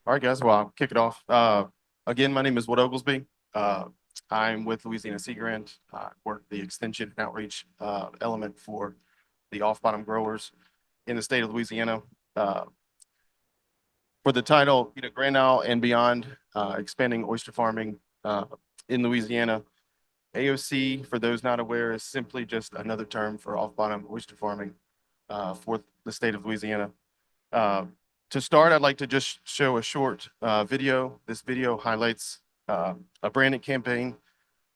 All right, guys. Well, I'll kick it off. Again, my name is Oglesby. Uh, I'm with Louisiana Sea Grant. I work the extension and outreach element for the off-bottom growers in the state of Louisiana. Uh, for the title, Grand Isle and beyond, expanding oyster farming in Louisiana. AOC, for those not aware, is simply just another term for off-bottom oyster farming for the state of Louisiana. Uh, to start, I'd like to just show a short video. This video highlights a branding campaign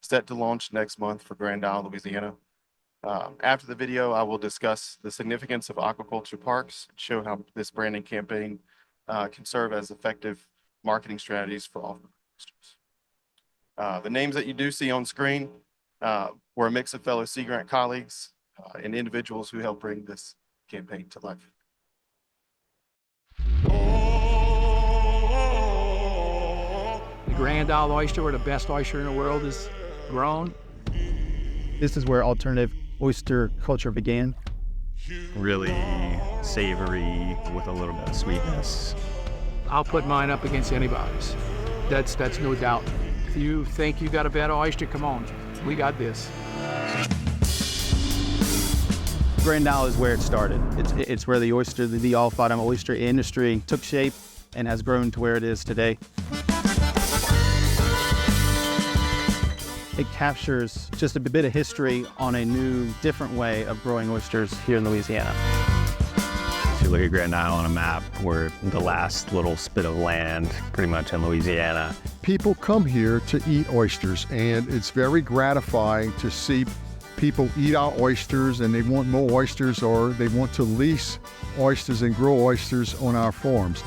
set to launch next month for Grand Isle, Louisiana. After the video, I will discuss the significance of aquaculture parks, show how this branding campaign can serve as effective marketing strategies for all oysters. The names that you do see on screen were a mix of fellow Sea Grant colleagues and individuals who helped bring this campaign to life. The Grand Isle oyster, where the best oyster in the world is grown. This is where alternative oyster culture began. Really savory with a little bit of sweetness. I'll put mine up against anybody's. That's no doubt. If you think you got a better oyster, come on. We got this. Grand Isle is where it started. It's where the oyster, the off-bottom oyster industry took shape and has grown to where it is today. It captures just a bit of history on a new, different way of growing oysters here in Louisiana. If you look at Grand Isle on a map, we're the last little spit of land pretty much in Louisiana. People come here to eat oysters, and it's very gratifying to see people eat our oysters and they want more oysters, or they want to lease oysters and grow oysters on our farms.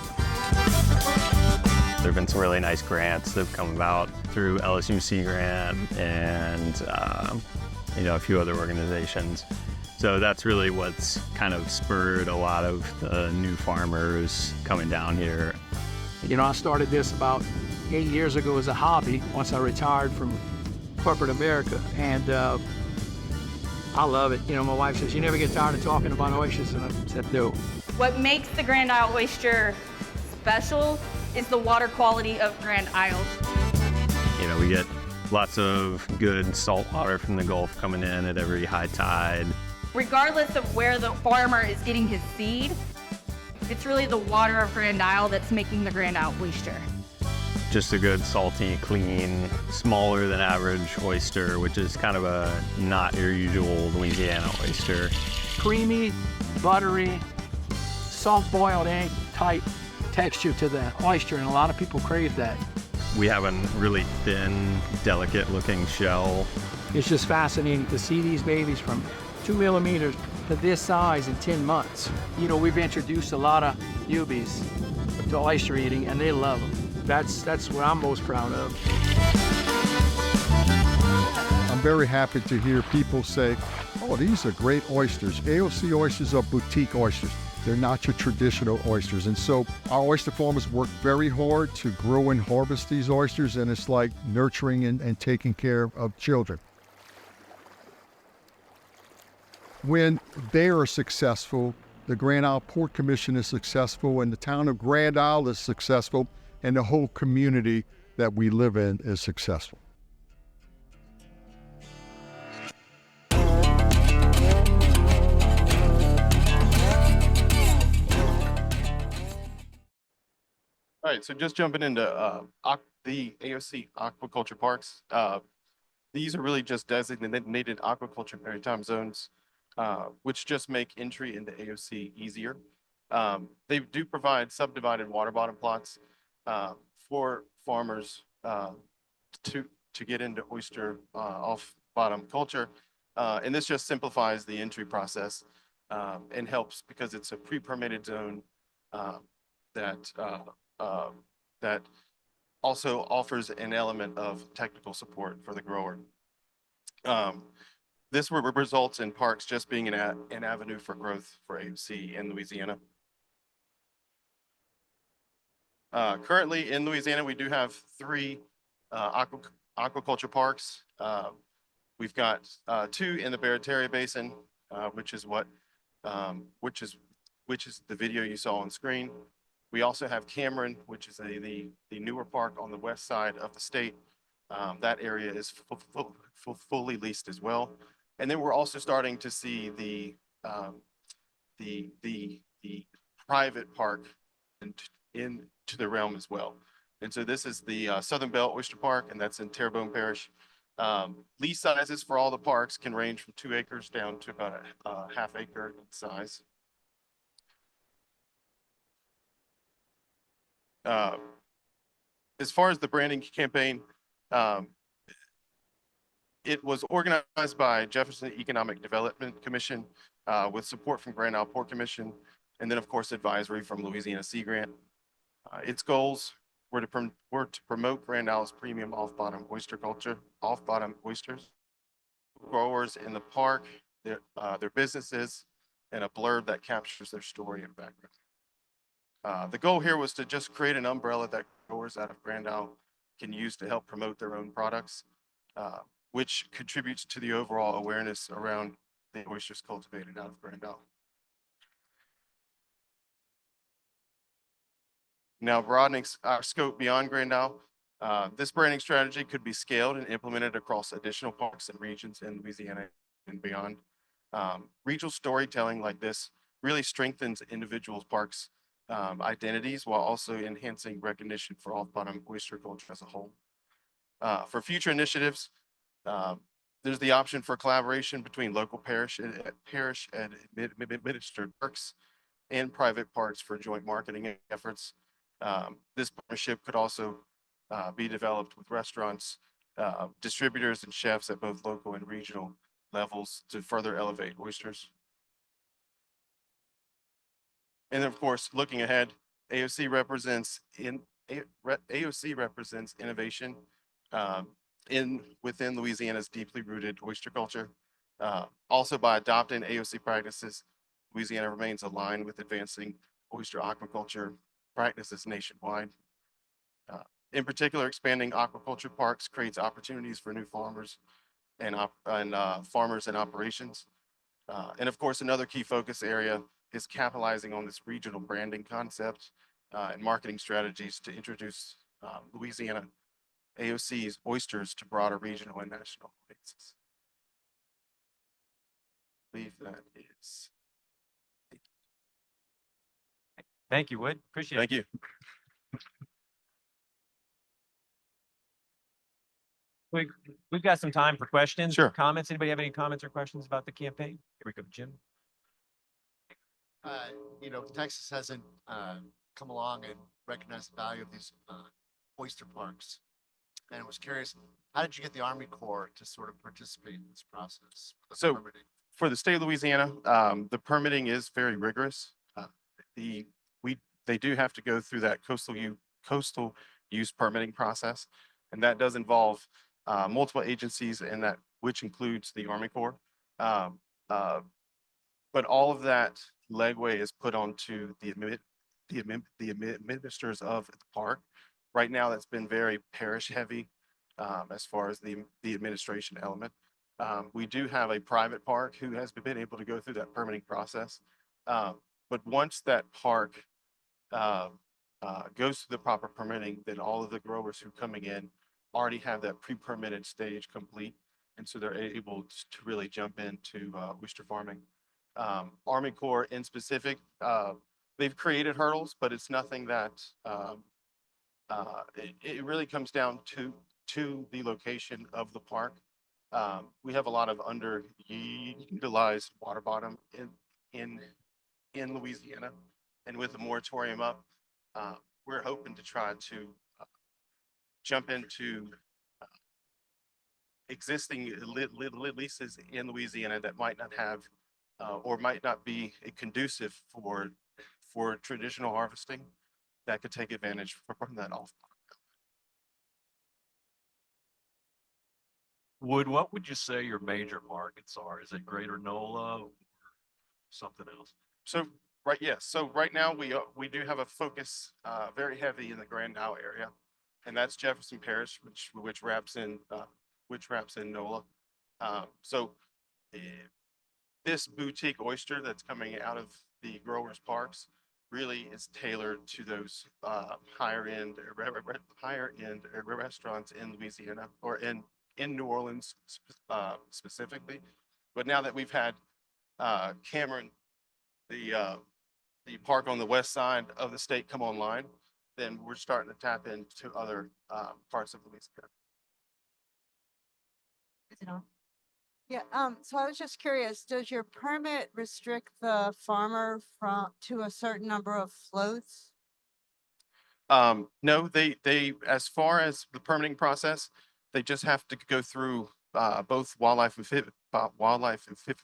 There have been some really nice grants that have come about through LSU Sea Grant and a few other organizations. So that's really what's kind of spurred a lot of the new farmers coming down here. I started this about 8 years ago as a hobby once I retired from corporate America. And I love it. My wife says, you never get tired of talking about oysters, and I said, no. What makes the Grand Isle oyster special is the water quality of Grand Isle. We get lots of good salt water from the Gulf coming in at every high tide. Regardless of where the farmer is getting his seed, it's really the water of Grand Isle that's making the Grand Isle oyster. Just a good, salty, clean, smaller than average oyster, which is kind of a not your usual Louisiana oyster. Creamy, buttery, soft-boiled egg type texture to the oyster, and a lot of people crave that. We have a really thin, delicate-looking shell. It's just fascinating to see these babies from 2 millimeters to this size in 10 months. We've introduced a lot of newbies to oyster eating, and they love them. That's what I'm most proud of. I'm very happy to hear people say, oh, these are great oysters. AOC oysters are boutique oysters. They're not your traditional oysters. And so our oyster farmers work very hard to grow and harvest these oysters, and it's like nurturing and taking care of children. When they are successful, the Grand Isle Port Commission is successful, and the town of Grand Isle is successful, and the whole community that we live in is successful. All right, so just jumping into the AOC aquaculture parks. These are really just designated aquaculture maritime zones, which just make entry into AOC easier. They do provide subdivided water bottom plots for farmers to get into oyster off bottom culture, and this just simplifies the entry process and helps because it's a pre-permitted zone that also offers an element of technical support for the grower. This results in parks just being an avenue for growth for AOC in Louisiana. Currently in Louisiana, we do have 3 aquaculture parks. We've got 2 in the Barataria Basin, which is the video you saw on screen. We also have Cameron, which is the newer park on the west side of the state. That area is fully leased as well. And then we're also starting to see the private park into the realm as well. And so this is the Southern Belle Oyster Park, and that's in Terrebonne Parish. Lease sizes for all the parks can range from 2 acres down to about a half acre in size. As far as the branding campaign, um, it was organized by Jefferson Economic Development Commission with support from Grand Isle Port Commission, and then of course advisory from Louisiana Sea Grant. Its goals were to promote Grand Isle's premium off-bottom oyster culture, off-bottom oysters, growers in the park, their businesses, and a blurb that captures their story and background. The goal here was to just create an umbrella that growers out of Grand Isle can use to help promote their own products, which contributes to the overall awareness around the oysters cultivated out of Grand Isle. Now, broadening our scope beyond Grand Isle, this branding strategy could be scaled and implemented across additional parks and regions in Louisiana and beyond. Regional storytelling like this really strengthens individuals' parks' identities while also enhancing recognition for off-bottom oyster culture as a whole. For future initiatives, there's the option for collaboration between local parish and administered parks and private parks for joint marketing efforts. This partnership could also be developed with restaurants, distributors, and chefs at both local and regional levels to further elevate oysters. And of course, looking ahead, AOC represents innovation within Louisiana's deeply rooted oyster culture. Also, by adopting AOC practices, Louisiana remains aligned with advancing oyster aquaculture practices nationwide. In particular, expanding aquaculture parks creates opportunities for new farmers and farmers and operations. And of course, another key focus area is capitalizing on this regional branding concept and marketing strategies to introduce Louisiana AOC's oysters to broader regional and national audiences. I believe that is. Thank you, Wood. Appreciate it. Thank you. We've got some time for questions. Sure. Comments. Anybody have any comments or questions about the campaign? Here we go, Jim. Texas hasn't come along and recognized the value of these oyster parks. And I was curious, how did you get the Army Corps to sort of participate in this process? So for the state of Louisiana, the permitting is very rigorous. They do have to go through that coastal use permitting process, and that does involve multiple agencies, and that which includes the Army Corps. But all of that legway is put onto the administrators of the park. Right now, that's been very parish heavy as far as the administration element. We do have a private park who has been able to go through that permitting process. But once that park goes through the proper permitting, then all of the growers who are coming in already have that pre-permitted stage complete. And so they're able to really jump into oyster farming. Army Corps in specific, they've created hurdles, but it's nothing that it really comes down to the location of the park. We have a lot of underutilized water bottom in Louisiana, and with the moratorium up, we're hoping to try to jump into existing leases in Louisiana that might not have or might not be conducive for traditional harvesting that could take advantage from that off. Wood, what would you say your major markets are? Is it Greater NOLA or something else? So right now we do have a focus very heavy in the Grand Isle area, and that's Jefferson Parish, which wraps in NOLA. This boutique oyster that's coming out of the growers' parks really is tailored to those higher end restaurants in Louisiana or in New Orleans specifically. But now that we've had Cameron, the park on the west side of the state come online, then we're starting to tap into other parts of Louisiana. Is it on? Yeah, so I was just curious, does your permit restrict the farmer to a certain number of floats? No, as far as the permitting process, they just have to go through both wildlife and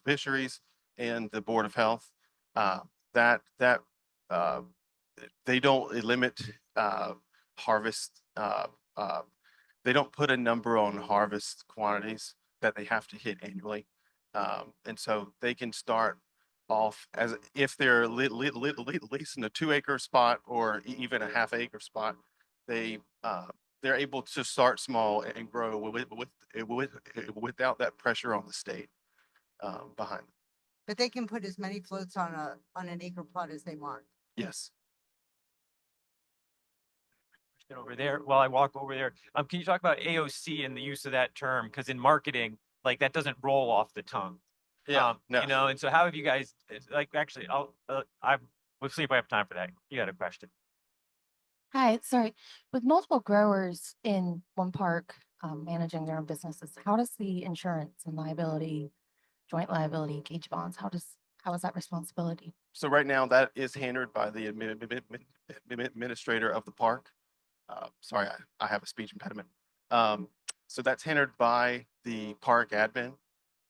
fisheries and the Board of Health. Uh, that uh, they don't limit harvest. They don't put a number on harvest quantities that they have to hit annually, and so they can start off as if they're leasing a 2 acre spot or even a half-acre spot. They they're able to start small and grow without that pressure on the state behind them. But they can put as many floats on an acre plot as they want. Yes. Over there, while I walk over there, can you talk about AOC and the use of that term? Because in marketing, like that doesn't roll off the tongue. Yeah. No. You know, and so how have you guys, like, actually, we'll see if I have time for that. You got a question? Hi, sorry. With multiple growers in one park, managing their own businesses, how does the insurance and liability, joint liability, cage bonds, how is that responsibility? So right now that is handled by the administrator of the park. Sorry, I have a speech impediment. So that's handled by the park admin,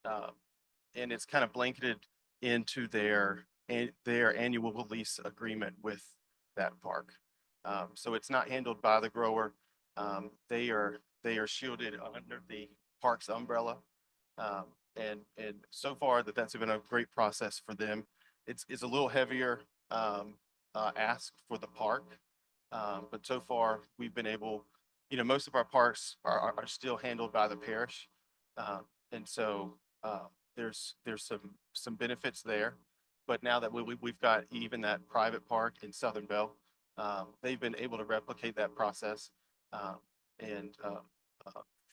and it's kind of blanketed into their annual lease agreement with that park. So it's not handled by the grower. They are shielded under the park's umbrella, and so far that's been a great process for them. It's a little heavier ask for the park. But so far, we've been able, most of our parks are still handled by the parish. And so there's some benefits there. But now that we've got even that private park in Southern Bell, they've been able to replicate that process. And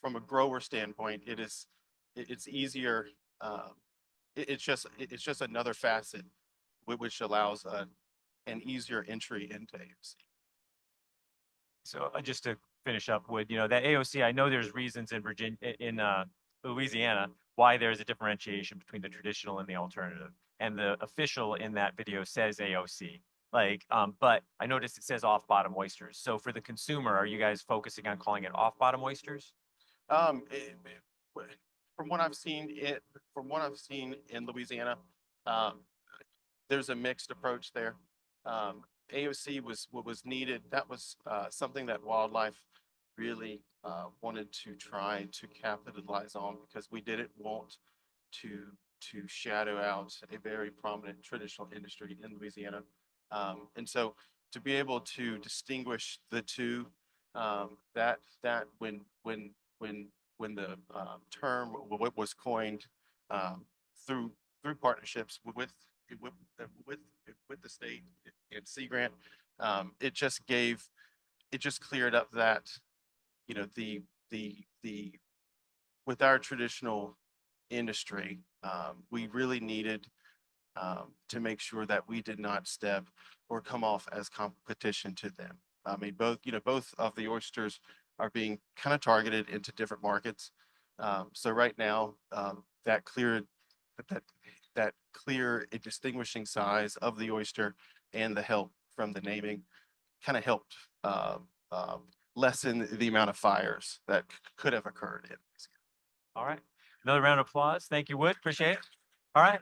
from a grower standpoint, it's easier. It's just another facet which allows an easier entry into AOC. So just to finish up with, that AOC, I know there's reasons in Louisiana why there's a differentiation between the traditional and the alternative. And the official in that video says AOC. But I noticed it says off bottom oysters. So for the consumer, are you guys focusing on calling it off bottom oysters? From what I've seen in Louisiana, there's a mixed approach there. AOC was what was needed. That was something that wildlife really wanted to try to capitalize on, because we didn't want to shadow out a very prominent traditional industry in Louisiana. And so to be able to distinguish the two, that when the term was coined through partnerships with the state and Sea Grant, it just cleared up that, the with our traditional industry, we really needed to make sure that we did not step or come off as competition to them. I mean, both of the oysters are being kind of targeted into different markets. So right now, that clear and distinguishing size of the oyster and the help from the naming kind of helped lessen the amount of fires that could have occurred in. All right. Another round of applause. Thank you, Wood. Appreciate it. All right.